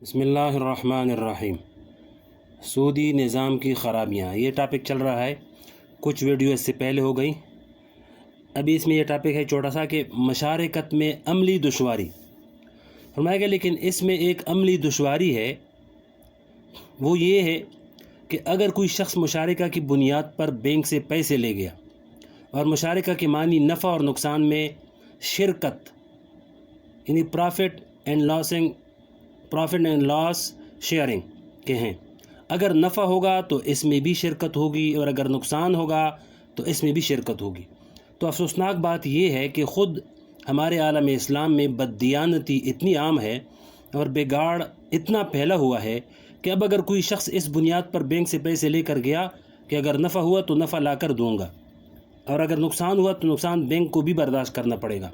बिस्मिल्लाहिर्रहमानिर्रहीम। सूदी निज़ाम की ख़राबियाँ, ये टॉपिक चल रहा है। कुछ वीडियो इससे पहले हो गई। अभी इसमें यह टॉपिक है छोटा सा कि मशारकत में अमली दुश्वारी फरमाया गया। लेकिन इसमें एक अमली दुश्वारी है, वो ये है कि अगर कोई शख्स मुशारका की बुनियाद पर बैंक से पैसे ले गया और मुशारका के मानी नफ़ा और नुकसान में शिरकत यानी प्रॉफिट एंड लॉस शेयरिंग के हैं। अगर नफ़ा होगा तो इसमें भी शिरकत होगी और अगर नुकसान होगा तो इसमें भी शिरकत होगी। तो अफसोसनाक बात यह है कि ख़ुद हमारे आलम इस्लाम में बददियानती इतनी आम है और बिगाड़ इतना फैला हुआ है कि अब अगर कोई शख्स इस बुनियाद पर बैंक से पैसे लेकर गया कि अगर नफ़ा हुआ तो नफ़ा ला कर दूँगा और अगर नुकसान हुआ तो नुकसान बैंक को भी बर्दाश्त करना पड़ेगा,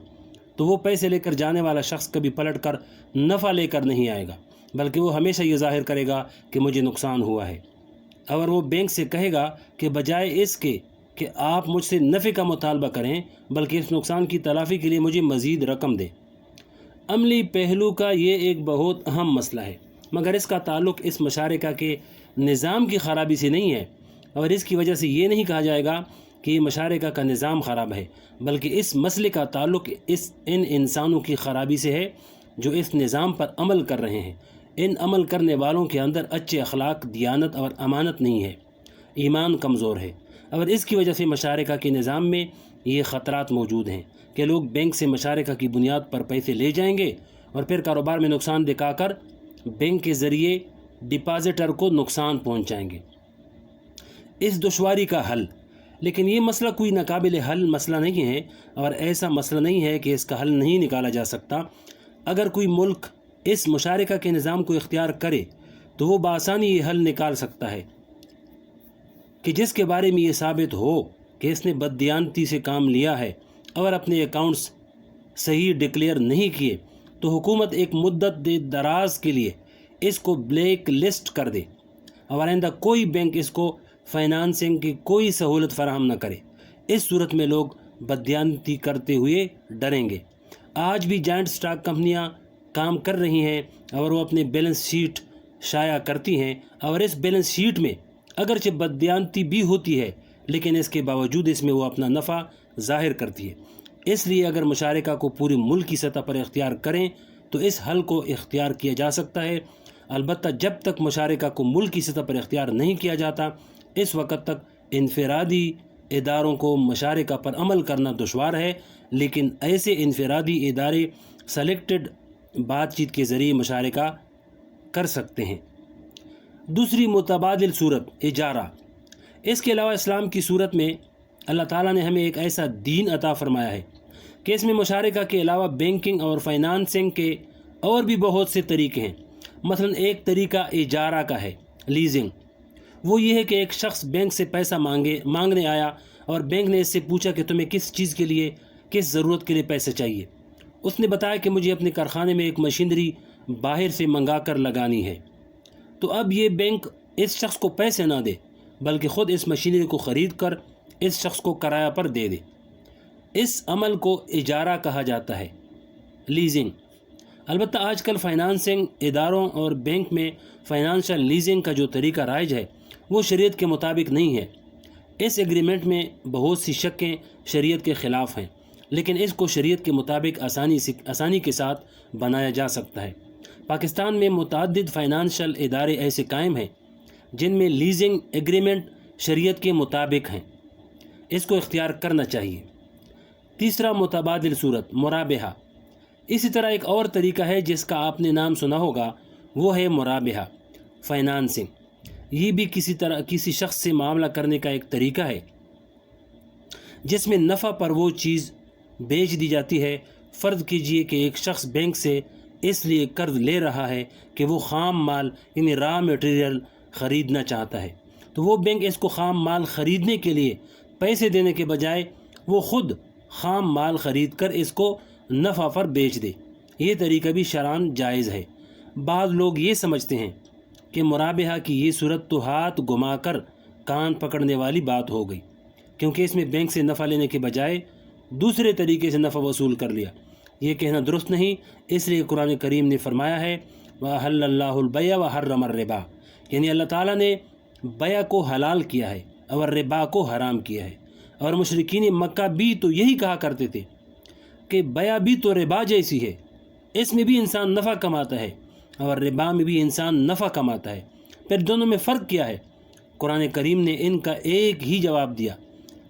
तो वो पैसे लेकर जाने वाला शख्स कभी पलट कर नफ़ा लेकर नहीं आएगा, बल्कि वो हमेशा ये ज़ाहिर करेगा कि मुझे नुकसान हुआ है। और वो बैंक से कहेगा कि बजाय इसके कि आप मुझसे नफ़े का मुतालबा करें, बल्कि इस नुकसान की तलाफ़ी के लिए मुझे मज़ीद रकम दें। अमली पहलू का ये एक बहुत अहम मसला है, मगर इसका ताल्लुक़ इस मुशारका के निज़ाम की ख़राबी से नहीं है और इसकी वजह से ये नहीं कहा जाएगा कि मुशारका का निज़ाम ख़राब है, बल्कि इस मसले का ताल्लुक़ इन इंसानों की ख़राबी से है जो इस निज़ाम पर अमल कर रहे हैं। इन अमल करने वालों के अंदर अच्छे अखलाक, दियानत और अमानत नहीं है, ईमान कमज़ोर है। और इसकी वजह से मुशारका के निज़ाम में ये ख़तरात मौजूद हैं कि लोग बैंक से मुशारका की बुनियाद पर पैसे ले जाएंगे और फिर कारोबार में नुकसान दिखाकर बैंक के ज़रिए डिपॉज़िटर को नुकसान पहुँचाएँगे। इस दुश्वारी का हल, लेकिन ये मसला कोई नाकाबिल हल मसला नहीं है और ऐसा मसला नहीं है कि इसका हल नहीं निकाला जा सकता। अगर कोई मुल्क इस मुशारका के निज़ाम को इख्तियार करे तो वो बआसानी ये हल निकाल सकता है कि जिसके बारे में ये साबित हो कि इसने बददियानती से काम लिया है और अपने अकाउंट्स सही डिक्लेयर नहीं किए, तो हुकूमत एक मुद्दत दराज के लिए इसको ब्लैक लिस्ट कर दे और आइंदा कोई बैंक इसको फाइनेंसिंग की कोई सहूलत फराहम न करे। इस सूरत में लोग बददियानती करते हुए डरेंगे। आज भी जायंट स्टॉक कंपनियां काम कर रही हैं और वो अपने बैलेंस शीट शाया करती हैं और इस बैलेंस शीट में अगरचे बददियानती भी होती है, लेकिन इसके बावजूद इसमें वो अपना नफ़ा ज़ाहिर करती है। इसलिए अगर मुशारका को पूरे मुल्क की सतह पर इख्तियार करें तो इस हल को इख्तियार किया जा सकता है। अलबत्ता जब तक मुशारका को मुल्क की सतह पर इख्तियार नहीं किया जाता, इस वक्त तक इनफरादी इदारों को मुशारका पर अमल करना दुश्वार है। लेकिन ऐसे इनफरादी इदारे सेलेक्टेड बातचीत के ज़रिए मुशारका कर सकते हैं। दूसरी मुतबादिल सूरत इजारा। इसके अलावा इस्लाम की सूरत में अल्लाह ताला ने हमें एक ऐसा दीन अता फरमाया है कि इसमें मुशारका के अलावा बैंकिंग और फाइनेंसिंग के और भी बहुत से तरीके हैं। मसलन एक तरीका इजारा का है, लीजिंग। वो ये है कि एक शख्स बैंक से पैसा मांगने आया और बैंक ने इससे पूछा कि तुम्हें किस चीज़ के लिए, किस ज़रूरत के लिए पैसे चाहिए। उसने बताया कि मुझे अपने कारखाने में एक मशीनरी बाहर से मंगा कर लगानी है। तो अब ये बैंक इस शख्स को पैसे ना दे, बल्कि ख़ुद इस मशीनरी को ख़रीद कर इस शख्स को किराया पर दे दे। इस अमल को इजारा कहा जाता है, लीजिंग। अलबत्ता आजकल फाइनेंसिंग इदारों और बैंक में फ़ाइनेंशियल लीजिंग का जो तरीका राइज है वो शरीयत के मुताबिक नहीं है। इस एग्रीमेंट में बहुत सी शक्कें शरीयत के ख़िलाफ़ हैं, लेकिन इसको शरीयत के मुताबिक आसानी के साथ बनाया जा सकता है। पाकिस्तान में मुतअद्दिद फ़ाइनेंशियल इदारे ऐसे कायम हैं जिनमें लीजिंग एग्रीमेंट शरीयत के मुताबिक हैं। इसको इख्तियार करना चाहिए। तीसरा मुतबादिल सूरत मुराबहा। इसी तरह एक और तरीका है जिसका आपने नाम सुना होगा, वो है मुराबहा फाइनेंसिंग। ये भी किसी शख्स से मामला करने का एक तरीका है जिसमें नफ़ा पर वो चीज़ बेच दी जाती है। फ़र्ज़ कीजिए कि एक शख्स बैंक से इसलिए कर्ज़ ले रहा है कि वो ख़ाम माल यानी रॉ मटेरियल ख़रीदना चाहता है, तो वो बैंक इसको ख़ाम माल ख़रीदने के लिए पैसे देने के बजाय वो ख़ुद ख़ाम माल ख़रीद कर इसको नफ़ा पर बेच दे। ये तरीका भी शरअन जायज़ है। बाद लोग ये समझते हैं कि मुराबहा की ये सूरत तो हाथ घुमाकर कान पकड़ने वाली बात हो गई, क्योंकि इसमें बैंक से नफ़ा लेने के बजाय दूसरे तरीके से नफ़ा वसूल कर लिया। ये कहना दुरुस्त नहीं। इसलिए कुरान करीम ने फरमाया है, وَأَحَلَّ اللَّهُ الْبَيْعَ وَحَرَّمَ الرِّبَا، یعنی اللہ تعالیٰ نے بیع کو حلال کیا ہے اور ربا کو حرام کیا ہے۔ اور مشرکین مکہ بھی تو یہی کہا کرتے تھے کہ بیع بھی تو ربا جیسی ہے، اس میں بھی انسان نفع کماتا ہے اور ربا میں بھی انسان نفع کماتا ہے، پھر دونوں میں فرق کیا ہے؟ قرآن کریم نے ان کا ایک ہی جواب دیا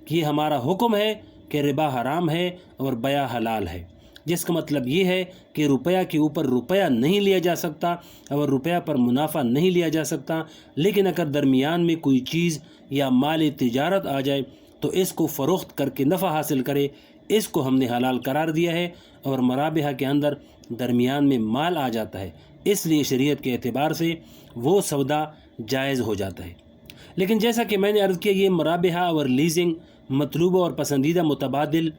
کہ یہ ہمارا حکم ہے کہ ربا حرام ہے اور بیع حلال ہے، جس کا مطلب یہ ہے کہ روپیہ کے اوپر روپیہ نہیں لیا جا سکتا اور روپیہ پر منافع نہیں لیا جا سکتا، لیکن اگر درمیان میں کوئی چیز یا مال تجارت آ جائے تو اس کو فروخت کر کے نفع حاصل کرے، اس کو ہم نے حلال قرار دیا ہے، اور مرابحہ کے اندر درمیان میں مال آ جاتا ہے، اس لیے شریعت کے اعتبار سے وہ سودا جائز ہو جاتا ہے۔ لیکن جیسا کہ میں نے عرض کیا، یہ مرابحہ اور لیزنگ مطلوبہ اور پسندیدہ متبادل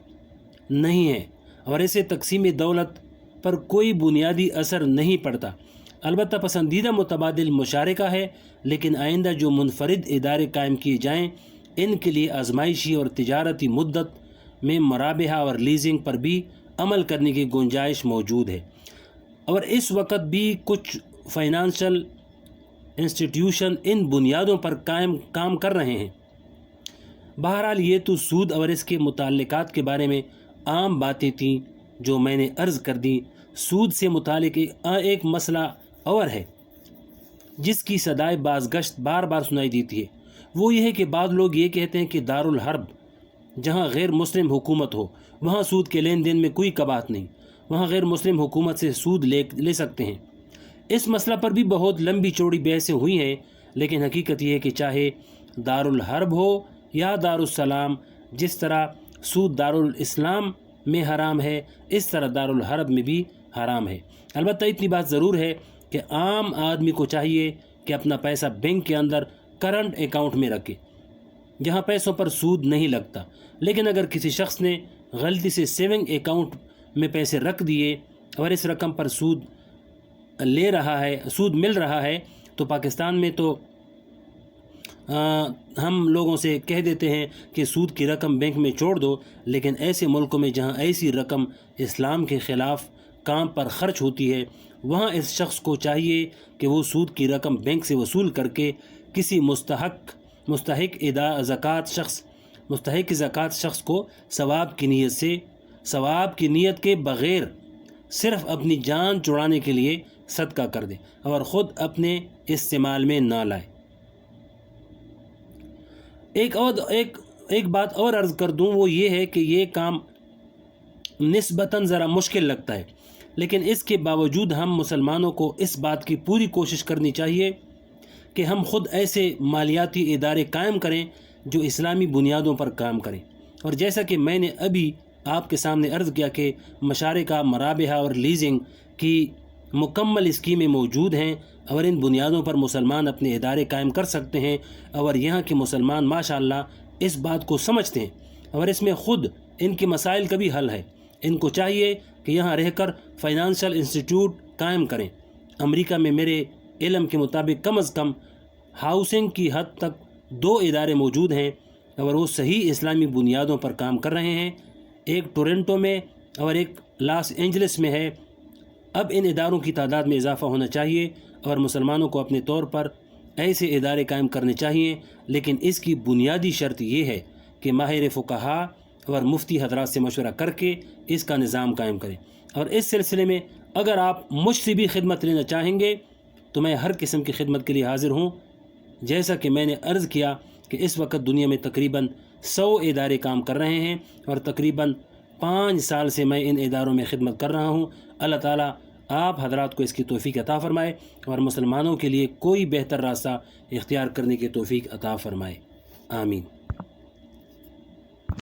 نہیں ہے اور اسے تقسیم دولت پر کوئی بنیادی اثر نہیں پڑتا۔ البتہ پسندیدہ متبادل مشارکہ ہے، لیکن آئندہ جو منفرد ادارے قائم کیے جائیں ان کے لیے آزمائشی اور تجارتی مدت میں مرابحہ اور لیزنگ پر بھی عمل کرنے کی گنجائش موجود ہے، اور اس وقت بھی کچھ فائنانشل انسٹیٹیوشن ان بنیادوں پر کام کر رہے ہیں۔ بہرحال یہ تو سود اور اس کے متعلقات کے بارے میں عام باتیں تھیں جو میں نے عرض کر دی۔ سود سے متعلق ایک مسئلہ اور ہے جس کی صدائے بازگشت بار بار سنائی دیتی ہے، وہ یہ ہے کہ بعض لوگ یہ کہتے ہیں کہ دارالحرب جہاں غیر مسلم حکومت ہو وہاں سود کے لین دین میں کوئی کباہت نہیں، وہاں غیر مسلم حکومت سے سود لے سکتے ہیں۔ اس مسئلہ پر بھی بہت لمبی چوڑی بحثیں ہوئی ہیں، لیکن حقیقت یہ ہے کہ چاہے دارالحرب ہو یا دارالسلام، جس طرح سود دارالاسلام میں حرام ہے اس طرح دارالحرب میں بھی حرام ہے۔ البتہ اتنی بات ضرور ہے کہ عام آدمی کو چاہیے کہ اپنا پیسہ بینک کے اندر کرنٹ اکاؤنٹ میں رکھے جہاں پیسوں پر سود نہیں لگتا، لیکن اگر کسی شخص نے غلطی سے سیونگ اکاؤنٹ میں پیسے رکھ دیے اور اس رقم پر سود مل رہا ہے تو پاکستان میں تو ہم لوگوں سے کہہ دیتے ہیں کہ سود کی رقم بینک میں چھوڑ دو، لیکن ایسے ملکوں میں جہاں ایسی رقم اسلام کے خلاف کام پر خرچ ہوتی ہے وہاں اس شخص کو چاہیے کہ وہ سود کی رقم بینک سے وصول کر کے کسی مستحق زکوٰۃ شخص کو ثواب کی نیت کے بغیر صرف اپنی جان چھڑانے کے لیے صدقہ کر دے اور خود اپنے استعمال میں نہ لائے۔ ایک بات اور عرض کر دوں، وہ یہ ہے کہ یہ کام نسبتاً ذرا مشکل لگتا ہے، لیکن اس کے باوجود ہم مسلمانوں کو اس بات کی پوری کوشش کرنی چاہیے کہ ہم خود ایسے مالیاتی ادارے قائم کریں جو اسلامی بنیادوں پر کام کریں، اور جیسا کہ میں نے ابھی آپ کے سامنے عرض کیا کہ مشارکہ، مرابحہ اور لیزنگ کی مکمل اسکیمیں موجود ہیں اور ان بنیادوں پر مسلمان اپنے ادارے قائم کر سکتے ہیں، اور یہاں کے مسلمان ماشاءاللہ اس بات کو سمجھتے ہیں اور اس میں خود ان کے مسائل کا بھی حل ہے۔ ان کو چاہیے کہ یہاں رہ کر فائنانشل انسٹیٹیوٹ قائم کریں۔ امریکہ میں میرے علم کے مطابق کم از کم ہاؤسنگ کی حد تک 2 ادارے موجود ہیں اور وہ صحیح اسلامی بنیادوں پر کام کر رہے ہیں، ایک ٹورنٹو میں اور ایک لاس اینجلس میں ہے۔ اب ان اداروں کی تعداد میں اضافہ ہونا چاہیے اور مسلمانوں کو اپنے طور پر ایسے ادارے قائم کرنے چاہیے، لیکن اس کی بنیادی شرط یہ ہے کہ ماہر فقہا اور مفتی حضرات سے مشورہ کر کے اس کا نظام قائم کریں۔ اور اس سلسلے میں اگر آپ مجھ سے بھی خدمت لینا چاہیں گے تو میں ہر قسم کی خدمت کے لیے حاضر ہوں۔ جیسا کہ میں نے عرض کیا کہ اس وقت دنیا میں تقریباً 100 ادارے کام کر رہے ہیں اور تقریباً 5 سال سے میں ان اداروں میں خدمت کر رہا ہوں۔ اللہ تعالیٰ آپ حضرات کو اس کی توفیق عطا فرمائے اور مسلمانوں کے لیے کوئی بہتر راستہ اختیار کرنے کی توفیق عطا فرمائے، آمین۔